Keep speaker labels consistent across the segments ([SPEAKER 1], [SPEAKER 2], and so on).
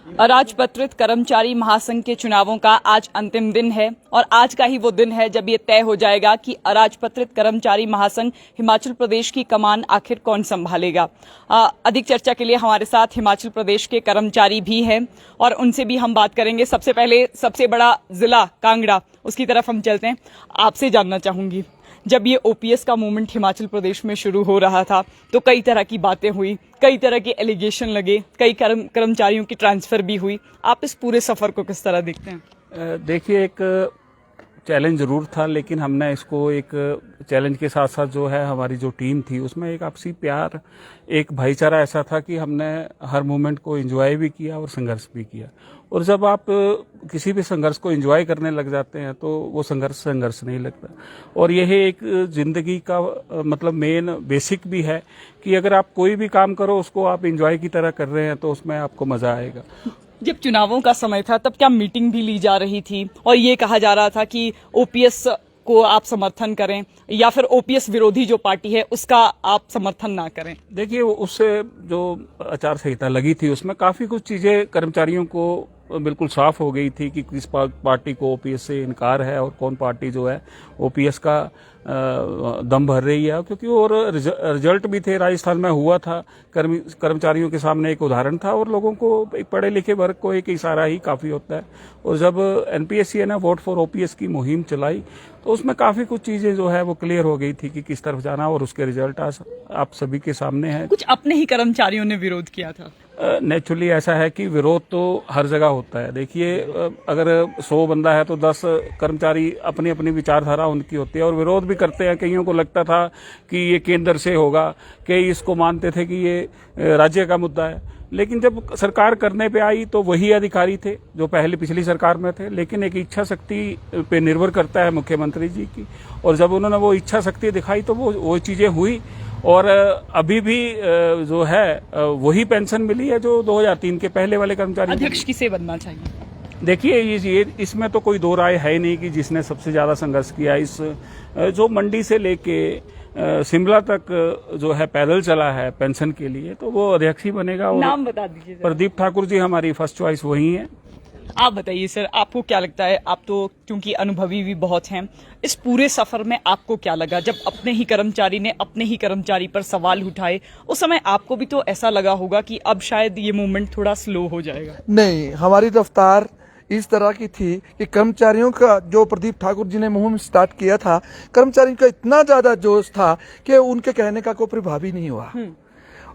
[SPEAKER 1] अराजपत्रित कर्मचारी महासंघ के चुनावों का आज अंतिम दिन है और आज का ही वो दिन है जब ये तय हो जाएगा कि अराजपत्रित कर्मचारी महासंघ हिमाचल प्रदेश की कमान आखिर कौन संभालेगा। अधिक चर्चा के लिए हमारे साथ हिमाचल प्रदेश के कर्मचारी भी हैं और उनसे भी हम बात करेंगे। सबसे पहले सबसे बड़ा जिला कांगड़ा, उसकी तरफ हम चलते हैं। आपसे जानना चाहूंगी, जब ये ओपीएस का मूवमेंट हिमाचल प्रदेश में शुरू हो रहा था तो कई तरह की बातें हुई, कई तरह के एलिगेशन लगे, कई कर्मचारियों की ट्रांसफर भी हुई। आप इस पूरे सफर को किस तरह देखते हैं?
[SPEAKER 2] देखिए, एक चैलेंज जरूर था, लेकिन हमने इसको एक चैलेंज के साथ साथ जो है हमारी जो टीम थी उसमें एक आपसी प्यार, एक भाईचारा ऐसा था कि हमने हर मोमेंट को एंजॉय भी किया और संघर्ष भी किया। और जब आप किसी भी संघर्ष को एंजॉय करने लग जाते हैं तो वो संघर्ष नहीं लगता। और यह एक जिंदगी का मतलब मेन बेसिक भी है कि अगर आप कोई भी काम करो उसको आप एंजॉय की तरह कर रहे हैं तो उसमें आपको मजा आएगा।
[SPEAKER 1] जब चुनावों का समय था तब क्या मीटिंग भी ली जा रही थी और ये कहा जा रहा था कि ओपीएस को आप समर्थन करें या फिर ओपीएस विरोधी जो पार्टी है उसका आप समर्थन ना करें? देखिए,
[SPEAKER 2] उससे जो आचार संहिता लगी थी उसमें काफी कुछ चीजें कर्मचारियों को बिल्कुल साफ हो गई थी कि किस पार्टी को ओपीएस से इनकार है और कौन पार्टी जो है ओपीएस का दम भर रही है। क्योंकि और रिजल्ट भी थे, राजस्थान में हुआ था, कर्मचारियों के सामने एक उदाहरण था और लोगों को, एक पढ़े लिखे वर्ग को एक इशारा ही काफी होता है। और जब एनपीएससी ने वोट फॉर ओपीएस की मुहिम चलाई तो उसमें काफी कुछ चीजें जो है वो क्लियर हो गई थी कि किस तरफ जाना, और उसके रिजल्ट आप सभी के सामने है।
[SPEAKER 1] कुछ अपने ही कर्मचारियों ने विरोध किया था।
[SPEAKER 2] नेचुरली ऐसा है कि विरोध तो हर जगह होता है। देखिए, अगर 100 बंदा है तो 10 कर्मचारी अपनी अपनी विचारधारा उनकी होती है और विरोध भी करते हैं। कईयों को लगता था कि ये केंद्र से होगा, कई इसको मानते थे कि ये राज्य का मुद्दा है। लेकिन जब सरकार करने पे आई तो वही अधिकारी थे जो पिछली सरकार में थे। लेकिन एक इच्छा शक्ति पे निर्भर करता है मुख्यमंत्री जी की, और जब उन्होंने वो इच्छा शक्ति दिखाई तो वो चीजें हुई। और अभी भी जो है वही पेंशन मिली है जो 2003 के पहले वाले कर्मचारी।
[SPEAKER 1] अध्यक्ष किसे बनना चाहिए?
[SPEAKER 2] देखिए, ये इसमें तो कोई दो राय है ही नहीं कि जिसने सबसे ज्यादा संघर्ष किया। इस जो मंडी से लेके शिमला तक जो है पैदल चला है पेंशन के लिए, तो वो अध्यक्ष ही बनेगा।
[SPEAKER 1] नाम बता दीजिए।
[SPEAKER 2] प्रदीप ठाकुर जी हमारी फर्स्ट चॉइस वही है।
[SPEAKER 1] आप बताइए सर, आपको क्या लगता है? आप तो क्योंकि अनुभवी भी बहुत हैं, इस पूरे सफर में आपको क्या लगा जब अपने ही कर्मचारी ने अपने ही कर्मचारी पर सवाल उठाए? उस समय आपको भी तो ऐसा लगा होगा कि अब शायद ये मूवमेंट थोड़ा स्लो हो जाएगा।
[SPEAKER 3] नहीं, हमारी रफ्तार इस तरह की थी कि कर्मचारियों का, जो प्रदीप ठाकुर जी ने मुहिम स्टार्ट किया था, कर्मचारियों का इतना ज्यादा जोश था कि उनके कहने का कोई प्रभाव ही नहीं हुआ।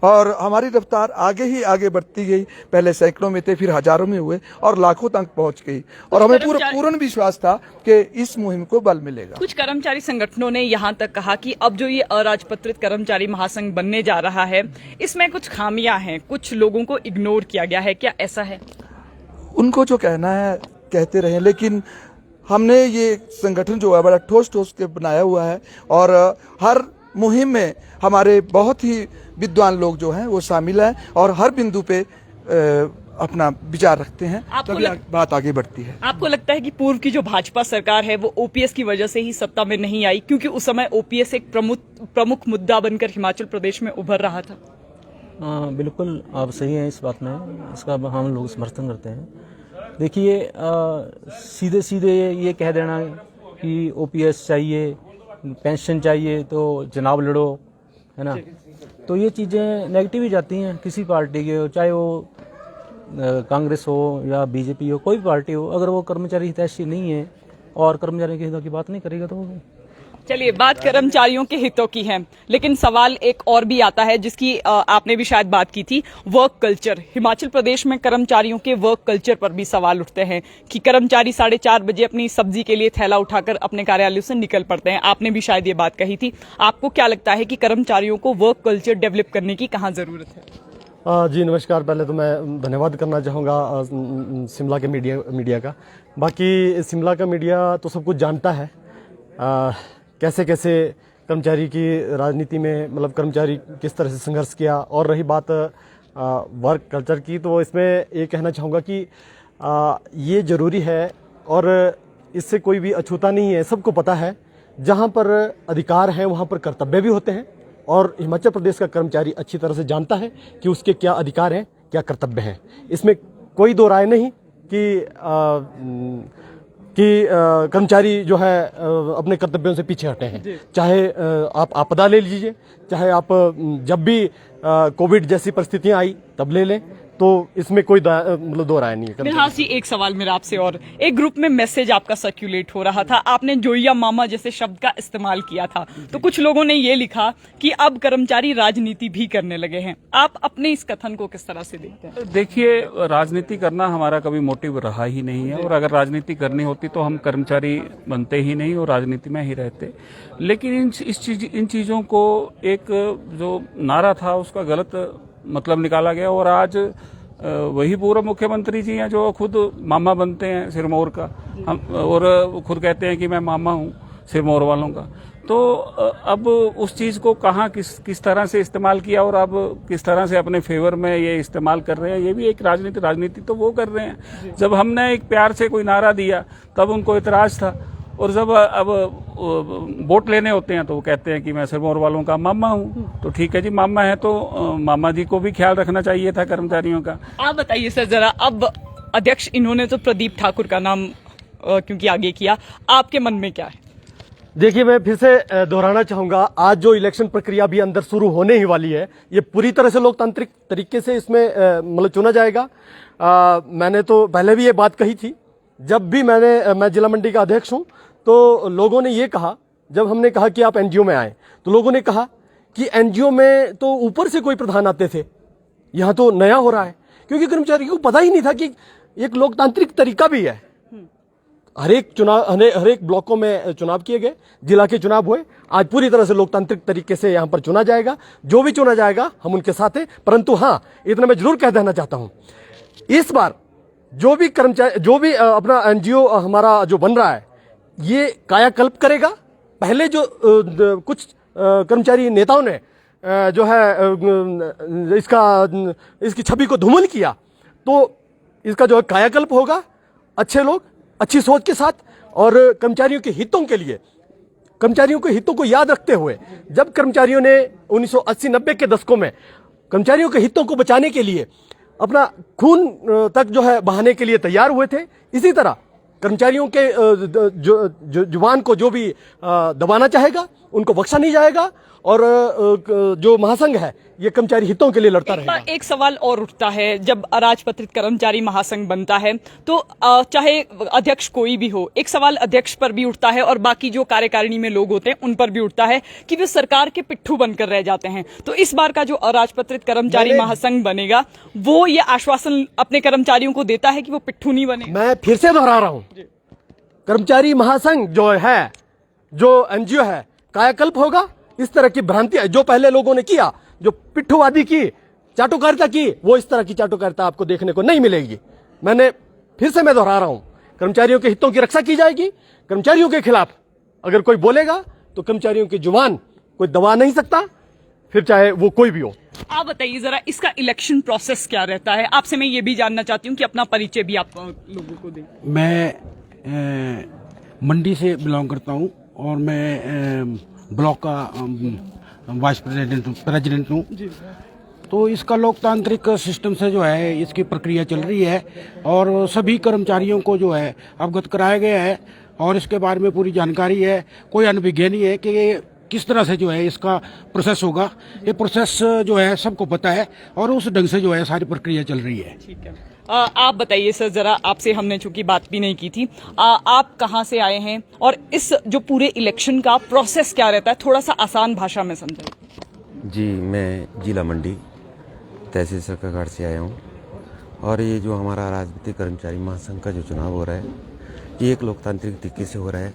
[SPEAKER 3] और हमारी रफ्तार आगे ही आगे बढ़ती गई। पहले सैकड़ों में थे, फिर हजारों में हुए और लाखों तक पहुंच गई। और हमें पूर्ण विश्वास था कि इस मुहिम को बल मिलेगा।
[SPEAKER 1] कुछ कर्मचारी संगठनों ने यहाँ तक कहा कि अब जो ये अराजपत्रित कर्मचारी महासंघ बनने जा रहा है इसमें कुछ खामियां हैं, कुछ लोगों को इग्नोर किया गया है। क्या ऐसा है?
[SPEAKER 3] उनको जो कहना है कहते रहे, लेकिन हमने ये संगठन जो है बड़ा ठोस के बनाया हुआ है और हर मुहिम में हमारे बहुत ही विद्वान लोग जो हैं वो शामिल हैं और हर बिंदु पे अपना विचार रखते हैं, तभी बात आगे बढ़ती है।
[SPEAKER 1] आपको लगता है कि पूर्व की जो भाजपा सरकार है वो ओपीएस की वजह से ही सत्ता में नहीं आई, क्योंकि उस समय ओपीएस एक प्रमुख मुद्दा बनकर हिमाचल प्रदेश में उभर रहा था?
[SPEAKER 4] बिल्कुल आप सही हैं इस बात में, इसका हम लोग समर्थन करते हैं। देखिए, सीधे सीधे ये कह देना कि ओपीएस चाहिए, पेंशन चाहिए तो चुनाव लड़ो, है ना, तो ये चीज़ें नेगेटिव ही जाती हैं किसी पार्टी के, चाहे वो कांग्रेस हो या बीजेपी हो, कोई भी पार्टी हो। अगर वो कर्मचारी हितैषी नहीं है और कर्मचारियों के हितों की बात नहीं करेगा तो
[SPEAKER 1] चलिए, बात कर्मचारियों के हितों की है, लेकिन सवाल एक और भी आता है जिसकी आपने भी शायद बात की थी, वर्क कल्चर। हिमाचल प्रदेश में कर्मचारियों के वर्क कल्चर पर भी सवाल उठते हैं कि कर्मचारी 4:30 बजे अपनी सब्जी के लिए थैला उठाकर अपने कार्यालयों से निकल पड़ते हैं। आपने भी शायद ये बात कही थी। आपको क्या लगता है कि कर्मचारियों को वर्क कल्चर डेवलप करने की कहाँ जरूरत है?
[SPEAKER 5] जी नमस्कार। पहले तो मैं धन्यवाद करना चाहूँगा शिमला के मीडिया का। बाकी शिमला का मीडिया तो सब कुछ जानता है कैसे कैसे कर्मचारी की राजनीति में, मतलब कर्मचारी किस तरह से संघर्ष किया। और रही बात वर्क कल्चर की, तो इसमें ये कहना चाहूँगा कि ये ज़रूरी है और इससे कोई भी अछूता नहीं है। सबको पता है जहाँ पर अधिकार हैं वहाँ पर कर्तव्य भी होते हैं और हिमाचल प्रदेश का कर्मचारी अच्छी तरह से जानता है कि उसके क्या अधिकार हैं, क्या कर्तव्य हैं। इसमें कोई दो राय नहीं कि कर्मचारी जो है अपने कर्तव्यों से पीछे हटे हैं। चाहे आप आपदा ले लीजिए, चाहे आप जब भी कोविड जैसी परिस्थितियां आई तब ले लें, तो इसमें कोई मतलब दो राय नहीं है।
[SPEAKER 1] फिलहाल सी एक सवाल मेरा आपसे और, एक ग्रुप में मैसेज आपका सर्कुलेट हो रहा था, आपने जोइया मामा जैसे शब्द का इस्तेमाल किया था, तो कुछ लोगों ने ये लिखा कि अब कर्मचारी राजनीति भी करने लगे हैं। आप अपने इस कथन को किस तरह से देखते हैं?
[SPEAKER 2] देखिए, राजनीति करना हमारा कभी मोटिव रहा ही नहीं है, और अगर राजनीति करनी होती तो हम कर्मचारी बनते ही नहीं और राजनीति में ही रहते। लेकिन इन चीज़ों को एक जो नारा था उसका गलत मतलब निकाला गया, और आज वही पूर्व मुख्यमंत्री जी हैं जो खुद मामा बनते हैं सिरमौर का, हम और खुद कहते हैं कि मैं मामा हूं सिरमौर वालों का। तो अब उस चीज़ को कहाँ किस तरह से इस्तेमाल किया और अब किस तरह से अपने फेवर में ये इस्तेमाल कर रहे हैं, ये भी एक राजनीति तो वो कर रहे हैं। जब हमने एक प्यार से कोई नारा दिया तब उनको इतराज था, और जब अब वोट लेने होते हैं तो वो कहते हैं कि मैं सिरमौर वालों का मामा हूँ। तो ठीक है जी, मामा है तो मामा जी को भी ख्याल रखना चाहिए था कर्मचारियों का।
[SPEAKER 1] आप बताइए सर जरा, अब अध्यक्ष इन्होंने तो प्रदीप ठाकुर का नाम क्योंकि आगे किया, आपके मन में क्या है?
[SPEAKER 5] देखिए, मैं फिर से दोहराना चाहूंगा, आज जो इलेक्शन प्रक्रिया भी अंदर शुरू होने ही वाली है, ये पूरी तरह से लोकतांत्रिक तरीके से इसमें मतलब चुना जाएगा। मैंने तो पहले भी ये बात कही थी, जब भी मैं जिला मंडी का अध्यक्ष हूं, तो लोगों ने ये कहा, जब हमने कहा कि आप एनजीओ में आए, तो लोगों ने कहा कि एनजीओ में तो ऊपर से कोई प्रधान आते थे, यहां तो नया हो रहा है। क्योंकि कर्मचारियों को पता ही नहीं था कि एक लोकतांत्रिक तरीका भी है। हर एक ब्लॉकों में चुनाव किए गए, जिला के चुनाव हुए, आज पूरी तरह से लोकतांत्रिक तरीके से यहां पर चुना जाएगा। जो भी चुना जाएगा हम उनके साथ हैं। परंतु हाँ, इतना मैं जरूर कह देना चाहता हूं, इस बार जो भी कर्मचारी, जो भी अपना एनजीओ हमारा जो बन रहा है, ये कायाकल्प करेगा। पहले जो कुछ कर्मचारी नेताओं ने जो है इसकी छवि को धूमिल किया, तो इसका जो है कायाकल्प होगा। अच्छे लोग अच्छी सोच के साथ और कर्मचारियों के हितों के लिए, कर्मचारियों के हितों को याद रखते हुए, जब कर्मचारियों ने 1980-90 के दशकों में कर्मचारियों के हितों को बचाने के लिए अपना खून तक जो है बहाने के लिए तैयार हुए थे, इसी तरह कर्मचारियों के जुबान को जो भी दबाना चाहेगा उनको बख्शा नहीं जाएगा, और जो महासंघ है ये कर्मचारी हितों के लिए लड़ता रहेगा।
[SPEAKER 1] एक सवाल और उठता है, जब अराजपत्रित कर्मचारी महासंघ बनता है तो चाहे अध्यक्ष कोई भी हो, एक सवाल अध्यक्ष पर भी उठता है और बाकी जो कार्यकारिणी में लोग होते हैं उन पर भी उठता है कि वे सरकार के पिट्ठू बनकर रह जाते हैं। तो इस बार का जो अराजपत्रित कर्मचारी महासंघ बनेगा, वो ये आश्वासन अपने कर्मचारियों को देता है कि वो पिट्ठू नहीं बने।
[SPEAKER 5] मैं फिर से दोहरा रहा हूं, कर्मचारी महासंघ जो है, जो एनजीओ है, कायाकल्प होगा। इस तरह की भ्रांतियां जो पहले लोगों ने किया, जो पिट्ठूवादी की, चाटुकारिता की, वो इस तरह की चाटुकारिता आपको देखने को नहीं मिलेगी। मैं दोहरा रहा हूं, कर्मचारियों के हितों की रक्षा की जाएगी। कर्मचारियों के खिलाफ अगर कोई बोलेगा तो कर्मचारियों की जुबान कोई दबा नहीं सकता, फिर चाहे वो कोई भी हो।
[SPEAKER 1] आप बताइए जरा, इसका इलेक्शन प्रोसेस क्या रहता है? आपसे मैं ये भी जानना चाहती हूँ कि अपना परिचय भी आप लोगों को दें।
[SPEAKER 6] मैं मंडी से बिलोंग करता हूँ और मैं ब्लॉक का वाइस प्रेसिडेंट हूँ। तो इसका लोकतांत्रिक सिस्टम से जो है इसकी प्रक्रिया चल रही है और सभी कर्मचारियों को जो है अवगत कराया गया है और इसके बारे में पूरी जानकारी है। कोई अनभिज्ञ नहीं है कि ये किस तरह से जो है इसका प्रोसेस होगा। ये प्रोसेस जो है सबको पता है और उस ढंग से जो है सारी प्रक्रिया चल रही है।
[SPEAKER 1] ठीक है, आप बताइए सर जरा, आपसे हमने चूंकि बात भी नहीं की थी, आप कहाँ से आए हैं और इस जो पूरे इलेक्शन का प्रोसेस क्या रहता है, थोड़ा सा आसान भाषा में समझाइए।
[SPEAKER 7] जी, मैं जिला मंडी तहसील सरकाघाट से आया हूँ और ये जो हमारा राजनीतिक कर्मचारी महासंघ का जो चुनाव हो रहा है, ये एक लोकतांत्रिक तरीके से हो रहा है,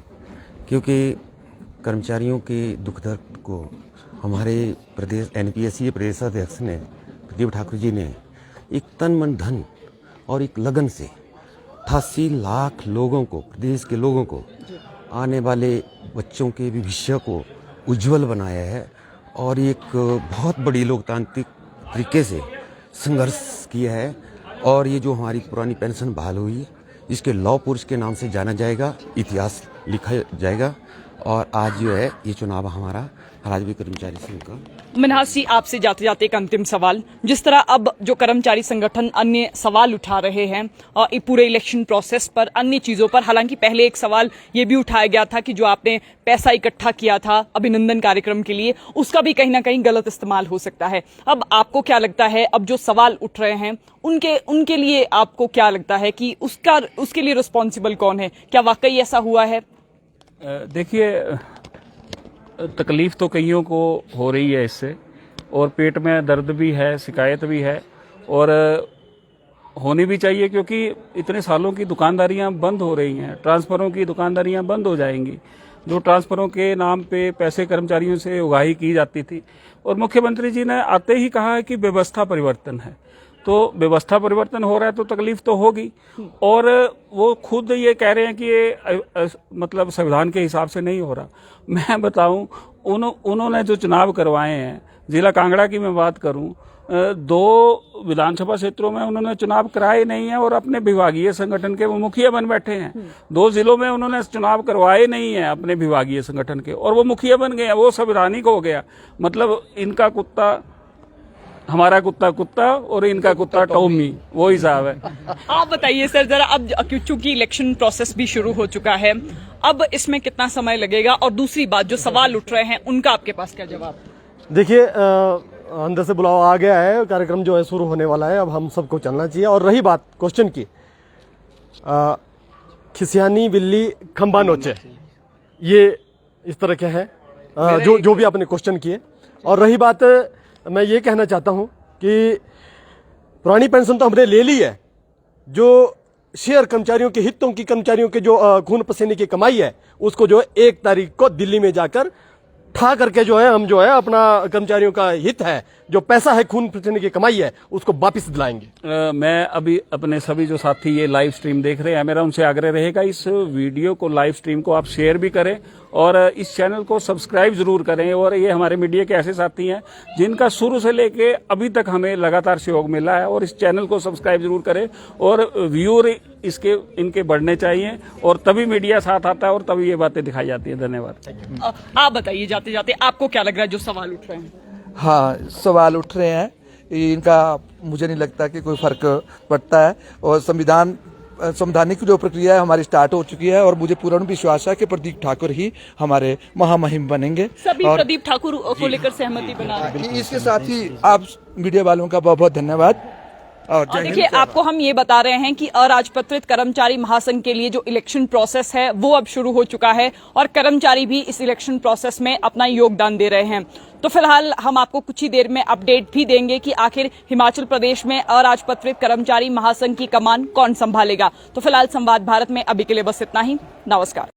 [SPEAKER 7] क्योंकि कर्मचारियों के दुख दर्द को हमारे प्रदेश एनपीएससी प्रदेश अध्यक्ष ने, प्रदीप ठाकुर जी ने, एक तन मन धन और एक लगन से 88 लाख लोगों को, प्रदेश के लोगों को, आने वाले बच्चों के भविष्य को उज्जवल बनाया है और एक बहुत बड़ी लोकतांत्रिक तरीके से संघर्ष किया है। और ये जो हमारी पुरानी पेंशन बहाल हुई है, इसके लौह पुरुष के नाम से जाना जाएगा, इतिहास लिखा जाएगा। और आज जो है ये चुनाव हमारा राजवी कर्मचारी संघ का।
[SPEAKER 1] मिन्हाज जी, आपसे जाते जाते एक अंतिम सवाल। जिस तरह अब जो कर्मचारी संगठन अन्य सवाल उठा रहे हैं और पूरे इलेक्शन प्रोसेस पर, अन्य चीजों पर, हालांकि पहले एक सवाल ये भी उठाया गया था कि जो आपने पैसा इकट्ठा किया था अभिनंदन कार्यक्रम के लिए, उसका भी कहीं ना कहीं गलत इस्तेमाल हो सकता है। अब आपको क्या लगता है, अब जो सवाल उठ रहे हैं उनके लिए आपको क्या लगता है कि उसके लिए रिस्पॉन्सिबल कौन है? क्या वाकई ऐसा हुआ है?
[SPEAKER 2] देखिए, तकलीफ तो कईयों को हो रही है इससे, और पेट में दर्द भी है, शिकायत भी है, और होनी भी चाहिए, क्योंकि इतने सालों की दुकानदारियां बंद हो रही हैं, ट्रांसफरों की दुकानदारियां बंद हो जाएंगी, जो ट्रांसफरों के नाम पे पैसे कर्मचारियों से उगाही की जाती थी। और मुख्यमंत्री जी ने आते ही कहा है कि व्यवस्था परिवर्तन है, तो व्यवस्था परिवर्तन हो रहा है तो तकलीफ तो होगी। और वो खुद ये कह रहे हैं कि ये मतलब संविधान के हिसाब से नहीं हो रहा। मैं बताऊं, उन्होंने जो चुनाव करवाए हैं, जिला कांगड़ा की मैं बात करूं, 2 विधानसभा क्षेत्रों में उन्होंने चुनाव कराए नहीं है और अपने विभागीय संगठन के वो मुखिया बन बैठे हैं। 2 जिलों में उन्होंने चुनाव करवाए नहीं है अपने विभागीय संगठन के, और वो मुखिया बन गए हैं। वो संवैधानिक हो गया। मतलब इनका कुत्ता, हमारा कुत्ता कुत्ता और इनका कुत्ता टॉमी, वो हिसाब है।
[SPEAKER 1] आप बताइए सर जरा, अब चूंकि इलेक्शन प्रोसेस भी शुरू हो चुका है, अब इसमें कितना समय लगेगा? और दूसरी बात, जो सवाल उठ रहे हैं उनका आपके पास क्या जवाब?
[SPEAKER 5] देखिए, अंदर से बुलावा आ गया है, कार्यक्रम जो है शुरू होने वाला है, अब हम सबको चलना चाहिए। और रही बात क्वेश्चन की, खिसियानी बिल्ली खंबा नोचे, ये इस तरह के है जो भी आपने क्वेश्चन किए। और रही बात, मैं ये कहना चाहता हूं कि पुरानी पेंशन तो हमने ले ली है, जो शेयर कर्मचारियों के हितों की, कर्मचारियों के जो खून पसीने की कमाई है, उसको जो है 1 तारीख को दिल्ली में जाकर ठा करके जो है हम जो है अपना कर्मचारियों का हित है, जो पैसा है, खून पसीने की कमाई है, उसको वापस दिलाएंगे।
[SPEAKER 2] मैं अभी अपने सभी जो साथी ये लाइव स्ट्रीम देख रहे हैं, मेरा उनसे आग्रह रहेगा, इस वीडियो को, लाइव स्ट्रीम को आप शेयर भी करें और इस चैनल को सब्सक्राइब जरूर करें। और ये हमारे मीडिया के ऐसे साथी हैं जिनका शुरू से लेके अभी तक हमें लगातार सहयोग मिला है, और इस चैनल को सब्सक्राइब जरूर करें। और व्यूअर इनके बढ़ने चाहिए, और तभी मीडिया साथ आता है और तभी ये बातें दिखाई जाती है। धन्यवाद।
[SPEAKER 1] आप बताइए जाते जाते, आपको क्या लग रहा है जो सवाल उठ रहे हैं?
[SPEAKER 3] हाँ, सवाल उठ रहे हैं, इनका मुझे नहीं लगता कि कोई फर्क पड़ता है। और संवैधानिक जो प्रक्रिया है हमारी स्टार्ट हो चुकी है, और मुझे पूर्ण विश्वास है कि प्रदीप ठाकुर ही हमारे महामहिम बनेंगे।
[SPEAKER 1] सभी
[SPEAKER 3] और
[SPEAKER 1] प्रदीप ठाकुर को लेकर सहमति बना रहे हैं।
[SPEAKER 3] इसके साथ ही आप मीडिया वालों का बहुत बहुत धन्यवाद।
[SPEAKER 1] और देखिए, आपको हम ये बता रहे हैं कि अराजपत्रित कर्मचारी महासंघ के लिए जो इलेक्शन प्रोसेस है वो अब शुरू हो चुका है, और कर्मचारी भी इस इलेक्शन प्रोसेस में अपना योगदान दे रहे हैं। तो फिलहाल हम आपको कुछ ही देर में अपडेट भी देंगे कि आखिर हिमाचल प्रदेश में अराजपत्रित कर्मचारी महासंघ की कमान कौन संभालेगा। तो फिलहाल संवाद भारत में अभी के लिए बस इतना ही। नमस्कार।